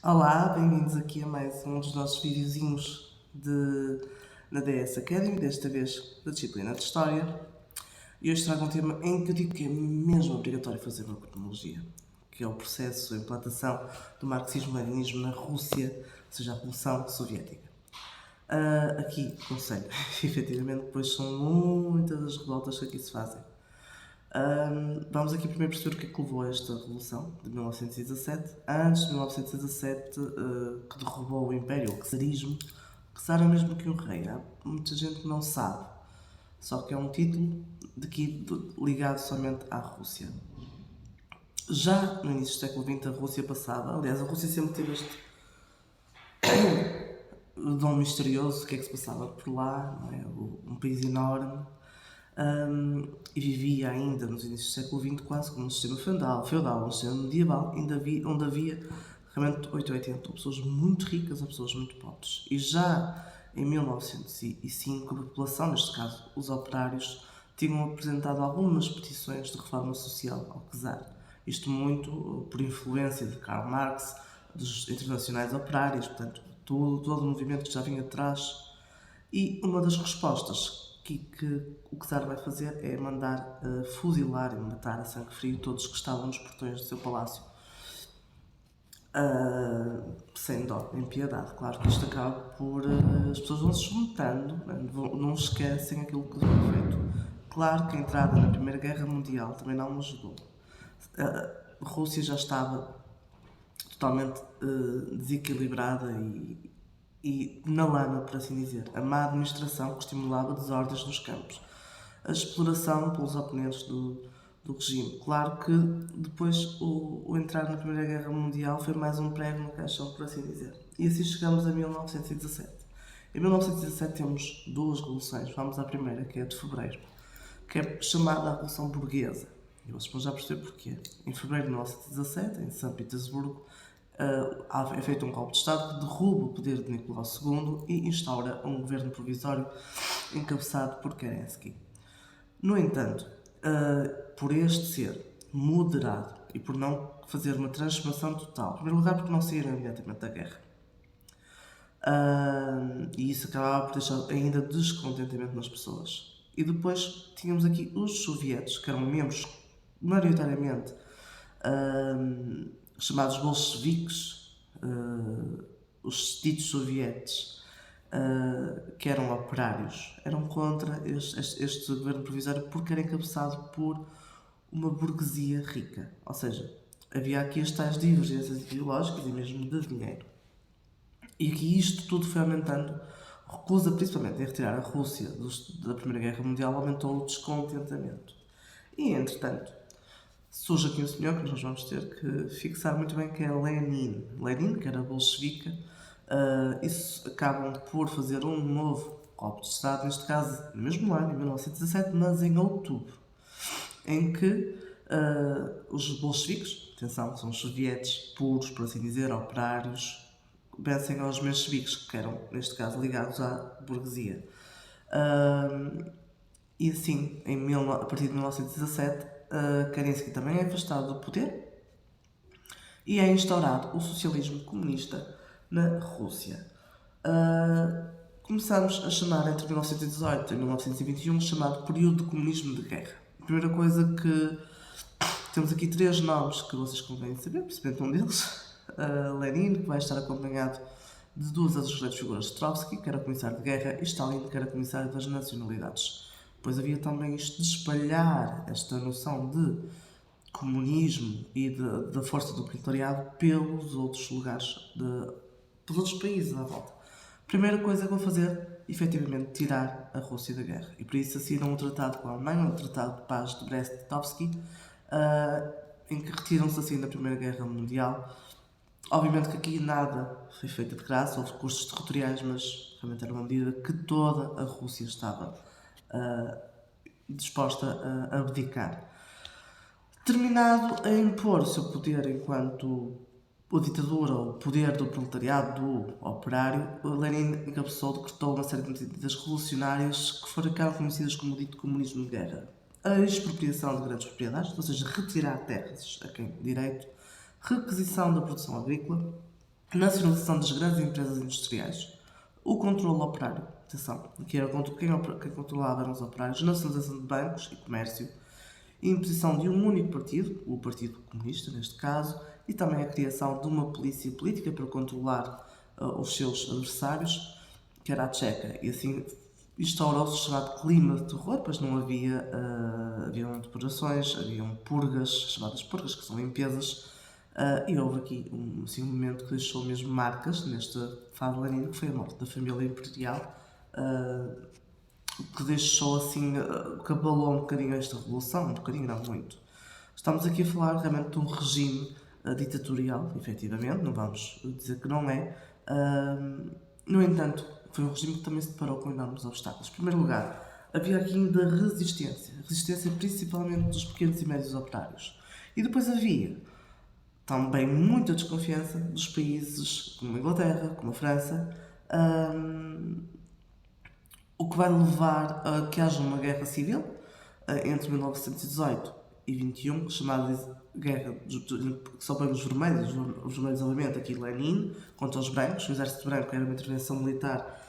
Olá, bem-vindos aqui a mais um dos nossos videozinhos na DS Academy, desta vez da disciplina de História. E hoje trago um tema em que eu digo que é mesmo obrigatório fazer uma cronologia, que é o processo, a implantação do marxismo-leninismo na Rússia, ou seja, a Revolução Soviética. Aqui, conselho, efetivamente, depois são muitas as revoltas que aqui se fazem. Vamos aqui primeiro perceber o que é que levou a esta revolução de 1917. Antes de 1917, que derrubou o Império, o czarismo. O czar é mesmo que um rei. Há muita gente que não sabe. Só que é um título ligado somente à Rússia. Já no início do século XX, a Rússia passava. Aliás, a Rússia sempre teve este dom misterioso. O que é que se passava por lá? Não é? Um país enorme. E vivia ainda nos inícios do século XX quase como um sistema feudal, um sistema medieval, onde havia realmente 880, pessoas muito ricas a pessoas muito pobres. E já em 1905, a população, neste caso os operários, tinham apresentado algumas petições de reforma social ao czar. Isto muito por influência de Karl Marx, dos internacionais operários, portanto, todo o movimento que já vinha atrás. E uma das respostas que o czar vai fazer é mandar fuzilar e matar a sangue frio todos que estavam nos portões do seu palácio. Sem dó nem piedade. Claro que isto acaba por. As pessoas vão se juntando, não esquecem aquilo que foi feito. Claro que a entrada na Primeira Guerra Mundial também não ajudou. A Rússia já estava totalmente desequilibrada e na lama, por assim dizer. A má administração que estimulava desordens nos campos. A exploração pelos oponentes do regime. Claro que depois o entrar na Primeira Guerra Mundial foi mais um prego no caixão, por assim dizer. E assim chegamos a 1917. Em 1917 temos duas revoluções. Vamos à primeira, que é a de Fevereiro, que é chamada a Revolução Burguesa. E vocês vão já perceber porquê. Em fevereiro de 1917, em São Petersburgo, é feito um golpe de Estado que derruba o poder de Nicolau II e instaura um governo provisório encabeçado por Kerensky. No entanto, por este ser moderado e por não fazer uma transformação total, em primeiro lugar porque não saíram imediatamente da guerra, e isso acabava por deixar ainda descontentamento nas pessoas. E depois tínhamos aqui os sovietes, que eram membros maioritariamente chamados bolcheviques, os ditos sovietes, que eram operários, eram contra este governo provisório porque era encabeçado por uma burguesia rica. Ou seja, havia aqui as tais divergências ideológicas e mesmo de dinheiro. E aqui isto tudo foi aumentando. Recusa principalmente em retirar a Rússia da Primeira Guerra Mundial aumentou o descontentamento. E entretanto, surge aqui um senhor que nós vamos ter que fixar muito bem, que é Lenin. Lenin, que era bolchevique, isso acabam por fazer um novo golpe de Estado, neste caso no mesmo ano, em 1917, mas em outubro, em que os bolcheviques, atenção, são os sovietes puros, por assim dizer, operários, vencem aos mencheviques, que eram, neste caso, ligados à burguesia. E assim, a partir de 1917, Kerensky também é afastado do poder e é instaurado o socialismo comunista na Rússia. Começamos a chamar entre 1918 e 1921 chamado período de comunismo de guerra. A primeira coisa que temos aqui três nomes que vocês convém saber, principalmente um deles, Lenin, que vai estar acompanhado de duas das grandes figuras, Trotsky, que era comissário de guerra, e Stalin, que era comissário das nacionalidades. Depois havia também isto de espalhar esta noção de comunismo e da força do proletariado pelos outros lugares, pelos outros países à volta. Primeira coisa que vou fazer, efetivamente, tirar a Rússia da guerra. E por isso assinam um tratado com a Alemanha, um tratado de paz de Brest-Litovsk, em que retiram-se assim da Primeira Guerra Mundial. Obviamente que aqui nada foi feito de graça, houve custos territoriais, mas realmente era uma medida que toda a Rússia estava disposta a abdicar. Terminado a impor o seu poder enquanto a ditadura, o poder do proletariado, do operário, Lenin decretou uma série de medidas revolucionárias que ficaram conhecidas como o dito comunismo de guerra. A expropriação de grandes propriedades, ou seja, retirar terras a quem tem direito, requisição da produção agrícola, nacionalização das grandes empresas industriais, o controle operário, atenção, que era quem controlava eram os operários, nacionalização de bancos e comércio, a imposição de um único partido, o Partido Comunista neste caso, e também a criação de uma polícia política para controlar os seus adversários, que era a Tcheca, e assim instaurou-se o chamado clima de terror, pois não havia, haviam depurações, haviam purgas, chamadas purgas, que são limpezas, e houve aqui um momento que deixou mesmo marcas nesta fase leonina, que foi a morte da família imperial, que deixou assim, que abalou um bocadinho esta revolução, um bocadinho, não muito. Estamos aqui a falar realmente de um regime ditatorial, efetivamente, não vamos dizer que não é. No entanto, foi um regime que também se deparou com enormes obstáculos. Em primeiro lugar, havia aqui ainda resistência principalmente dos pequenos e médios operários. E depois havia também muita desconfiança dos países como a Inglaterra, como a França, o que vai levar a que haja uma guerra civil entre 1918 e 21, chamada guerra que só para os vermelhos obviamente aqui Lenin contra os brancos. O exército branco era uma intervenção militar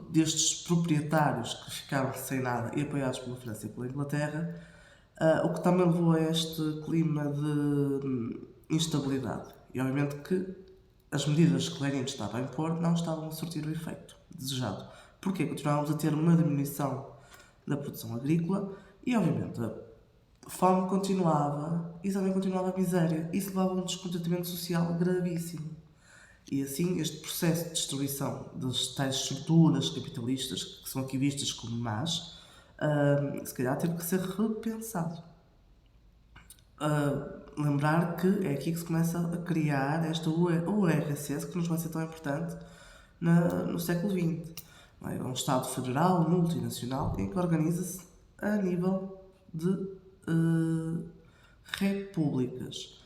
destes proprietários que ficaram sem nada e apoiados pela França e pela Inglaterra, o que também levou a este clima de instabilidade. E obviamente que as medidas que Lenin estava a impor não estavam a surtir o efeito desejado. Porquê? Continuávamos a ter uma diminuição da produção agrícola e, obviamente, a fome continuava e também continuava a miséria. Isso levava a um descontentamento social gravíssimo. E assim, este processo de destruição das tais estruturas capitalistas, que são aqui vistas como más, se calhar teve que ser repensado. Lembrar que é aqui que se começa a criar esta URSS, que nos vai ser tão importante no século XX. É um Estado federal, multinacional, em que organiza-se a nível de repúblicas.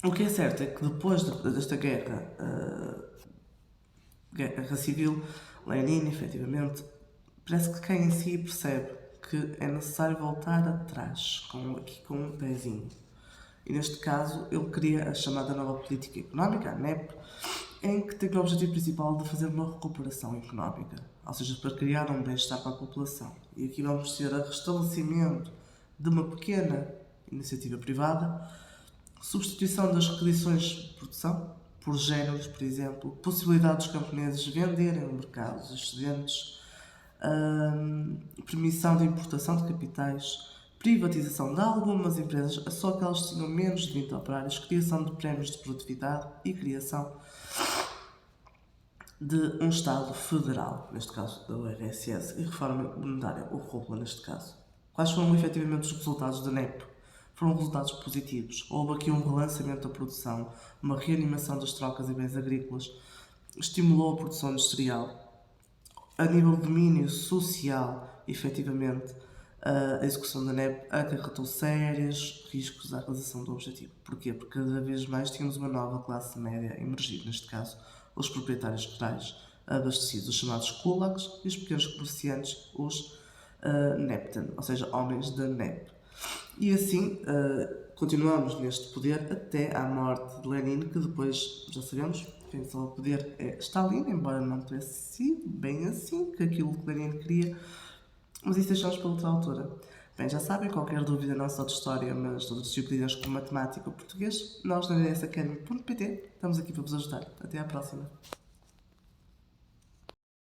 O que é certo é que depois desta guerra civil, Lenin, efetivamente, parece que quem em si percebe que é necessário voltar atrás, aqui com um pezinho. E neste caso, ele cria a chamada nova política económica, a NEP, em que tem o objetivo principal de fazer uma recuperação económica, ou seja, para criar um bem-estar para a população. E aqui vamos ter o restabelecimento de uma pequena iniciativa privada, substituição das requisições de produção por géneros, por exemplo, possibilidade dos camponeses venderem no mercado os excedentes, permissão de importação de capitais, privatização de algumas empresas, só que elas tinham menos de 20 operários, criação de prémios de produtividade e criação de um Estado federal, neste caso da URSS, e reforma monetária, o rublo neste caso. Quais foram efetivamente os resultados da NEP? Foram resultados positivos. Houve aqui um relançamento da produção, uma reanimação das trocas e bens agrícolas, estimulou a produção industrial. A nível de domínio social, efetivamente, a execução da NEP acarretou sérios riscos à realização do objetivo. Porquê? Porque cada vez mais tínhamos uma nova classe média a emergir, neste caso, os proprietários rurais abastecidos, os chamados kulaks, e os pequenos comerciantes, os nepten, ou seja, homens da NEP. E assim continuamos neste poder até à morte de Lenin, que depois, já sabemos, quem está ao poder é Stalin, embora não tenha sido bem assim, que aquilo que Lenin queria, mas isso deixamos para outra altura. Bem, já sabem, qualquer dúvida não só de história, mas de outras disciplinas como matemática ou português, nós na dsacademy.pt estamos aqui para vos ajudar. Até à próxima!